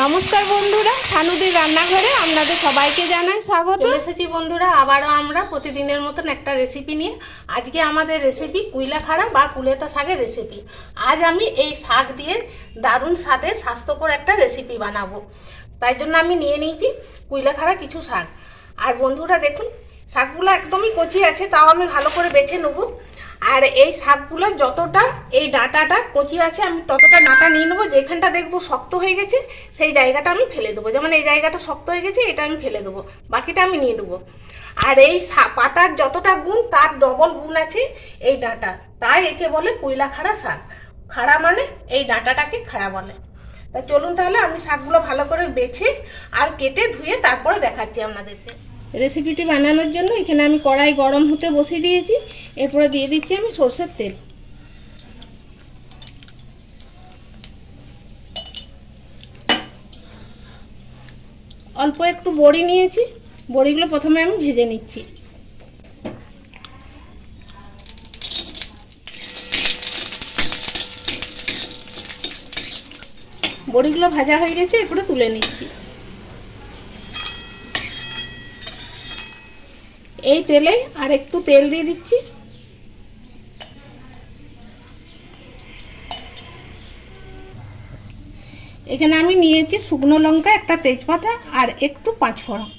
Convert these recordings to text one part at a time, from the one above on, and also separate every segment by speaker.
Speaker 1: নমস্কার বন্ধুরা, সানুদির রান্নাঘরে আপনাদের সবাইকে জানাই স্বাগত।
Speaker 2: এসেছি বন্ধুরা, আবারও আমরা প্রতিদিনের মতন একটা রেসিপি নিয়ে। আজকে আমাদের রেসিপি কুইলাখাড়া বা কুলেতা শাকের রেসিপি। আজ আমি এই শাক দিয়ে দারুণ স্বাদের স্বাস্থ্যকর একটা রেসিপি বানাবো। তাই জন্য আমি নিয়ে নিয়েছি কুইলাখাড়া কিছু শাক। আর বন্ধুরা দেখুন, শাকগুলো একদমই কচি আছে, তাও আমি ভালো করে বেছে নেবো। আর এই শাকগুলো যতটা এই ডাঁটাটা কচি আছে আমি ততটা ডাঁটা নিয়ে নেবো। যেখানটা দেখবো শক্ত হয়ে গেছে সেই জায়গাটা আমি ফেলে দেবো। যেমন এই জায়গাটা শক্ত হয়ে গেছে, এটা আমি ফেলে দেবো, বাকিটা আমি নিয়ে নেবো। আর এই পাতার যতটা গুণ তার ডবল গুণ আছে এই ডাঁটা, তাই একে বলে কুইলাখাড়া শাক। খাড়া মানে এই ডাঁটাটাকে খাড়া বলে। তা চলুন তাহলে আমি শাকগুলো ভালো করে বেছে আর কেটে ধুয়ে তারপরে দেখাচ্ছি আপনাদেরকে। রেসিপিটি বানানোর জন্য এখানে আমি কড়াই গরম হতে বসিয়ে দিয়েছি। এরপরে দিয়ে দিচ্ছি আমি সরষের তেল। অল্প একটু বড়ি নিয়েছি, বড়িগুলো প্রথমে আমি ভেজে নিচ্ছি। বড়িগুলো ভাজা হয়ে গেছে, এরপরে তুলে নিচ্ছি। এই তেলে আর একটু তেল দিয়ে দিচ্ছি। এখানে আমি নিয়েছি শুকনো লঙ্কা, একটা তেজপাতা আর একটু পাঁচফোড়ন।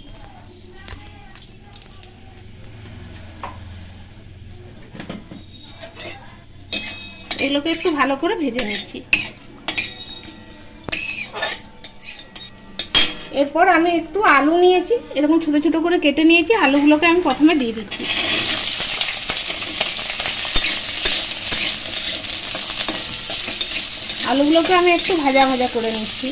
Speaker 2: এগুলোকে একটু ভালো করে ভেজে নিচ্ছি। এরপর আমি একটু আলু নিয়েছি, এরকম ছোটো ছোটো করে কেটে নিয়েছি। আলুগুলোকে আমি প্রথমে দিয়ে দিচ্ছি। আলুগুলোকে আমি একটু ভাজা ভাজা করে নিচ্ছি।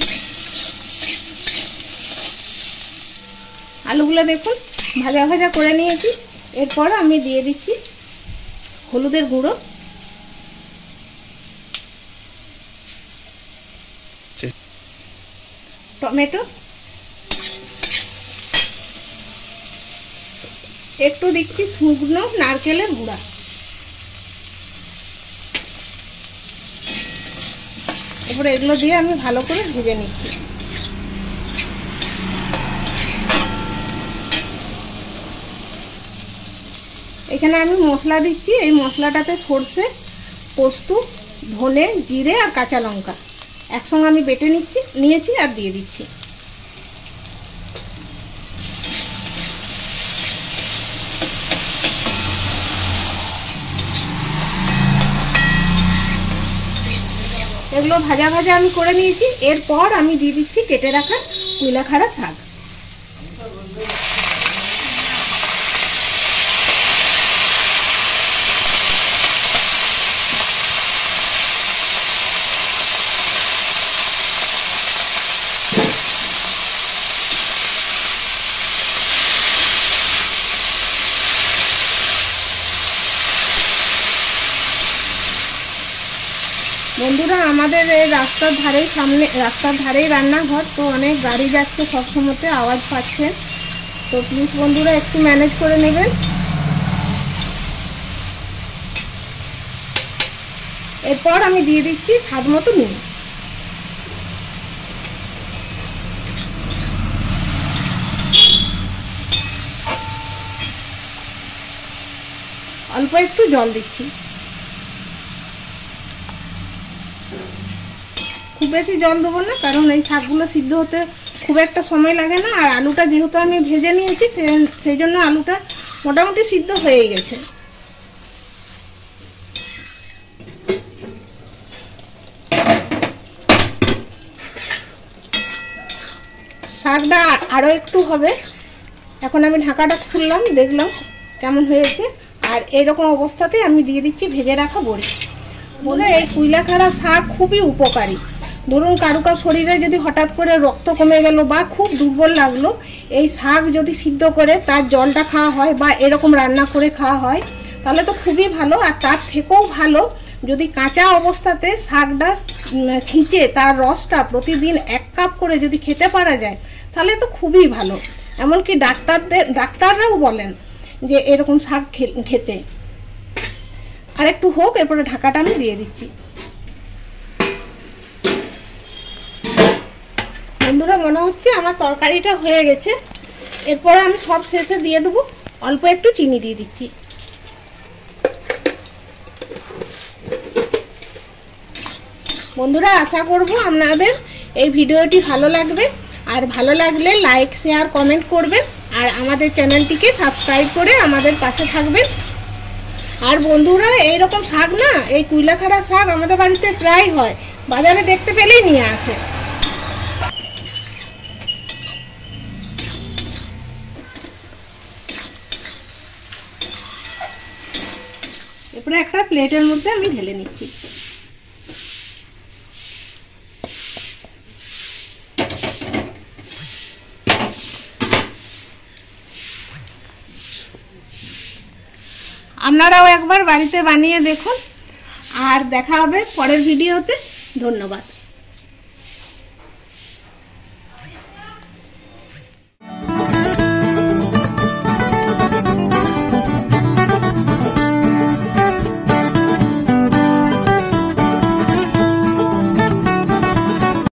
Speaker 2: আলুগুলো দেখুন ভাজা ভাজা করে নিয়েছি। এরপর আমি দিয়ে দিচ্ছি হলুদের গুঁড়ো, টমেটো, একটু দিচ্ছি শুকনো নারকেলের গুঁড়া। এরপরে এগুলো দিয়ে আমি ভালো করে ভেজে নিচ্ছি। এখানে আমি মশলা দিচ্ছি। এই মশলাটাতে সর্ষে, পোস্ত, ধনে, জিরে আর কাঁচা লঙ্কা একসঙ্গে আমি বেটে নিয়েছি আর দিয়ে দিচ্ছি। এগুলো ভাজা ভাজা আমি করে নিয়েছি। এরপর আমি দিয়ে দিচ্ছি কেটে রাখা কুইলাখাড়া শাক। বন্ধুরা, আমাদের এই রাস্তার ধারেই রান্নাঘর, তো অনেক গাড়ি যাচ্ছে, সবসময়তে আওয়াজ পাচ্ছেন, তো প্লিজ বন্ধুরা একটু ম্যানেজ করে নেবেন। এরপর আমি দিয়ে দিচ্ছি স্বাদ মতো নুন। অল্প একটু জল দিচ্ছি। খুব বেশি জল দেবো না, কারণ এই শাকগুলো সিদ্ধ হতে খুব একটা সময় লাগে না। আর আলুটা যেহেতু আমি ভেজে নিয়েছি, সেই জন্য আলুটা মোটামুটি সিদ্ধ হয়ে গেছে। শাকটা আরও একটু হবে। এখন আমি ঢাকাটা খুললাম, দেখলাম কেমন হয়েছে। আর এরকম অবস্থাতে আমি দিয়ে দিচ্ছি ভেজে রাখা বড়ি। বলে এই কুইলাখাড়া শাক খুবই উপকারী। ধরুন কারুকার শরীরে যদি হঠাৎ করে রক্ত কমে গেল বা খুব দুর্বল লাগলো, এই শাক যদি সিদ্ধ করে তার জলটা খাওয়া হয় বা এরকম রান্না করে খাওয়া হয়, তাহলে তো খুবই ভালো। আর তার থেকেও ভালো যদি কাঁচা অবস্থাতে শাকটা ছিঁচে তার রসটা প্রতিদিন 1 কাপ করে যদি খেতে পারা যায়, তাহলে তো খুবই ভালো। এমনকি ডাক্তাররাও বলেন যে এরকম শাক খেতে। আর একটু হোক, এরপরে ঢাকাটা আমি দিয়ে দিচ্ছি। বন্ধুরা, মনে হচ্ছে আমার তরকারিটা হয়ে গেছে। এরপরে আমি সব শেষে দিয়ে দেবো অল্প একটু চিনি দিয়ে দিচ্ছি। বন্ধুরা, আশা করব আপনাদের এই ভিডিওটি ভালো লাগবে, আর ভালো লাগলে লাইক শেয়ার কমেন্ট করবেন, আর আমাদের চ্যানেলটিকে সাবস্ক্রাইব করে আমাদের পাশে থাকবেন। আর বন্ধুরা, এইরকম শাক না, এই কুইলাখাড়া শাক আমাদের বাড়িতে প্রায় হয়, বাজারে দেখতে পেলেই নিয়ে আসে। এরপরে একটা প্লেটের মধ্যে আমি ঢেলে নিচ্ছি। আপনারাও একবার বাড়িতে বানিয়ে দেখুন, আর দেখা হবে পরের ভিডিওতে। ধন্যবাদ।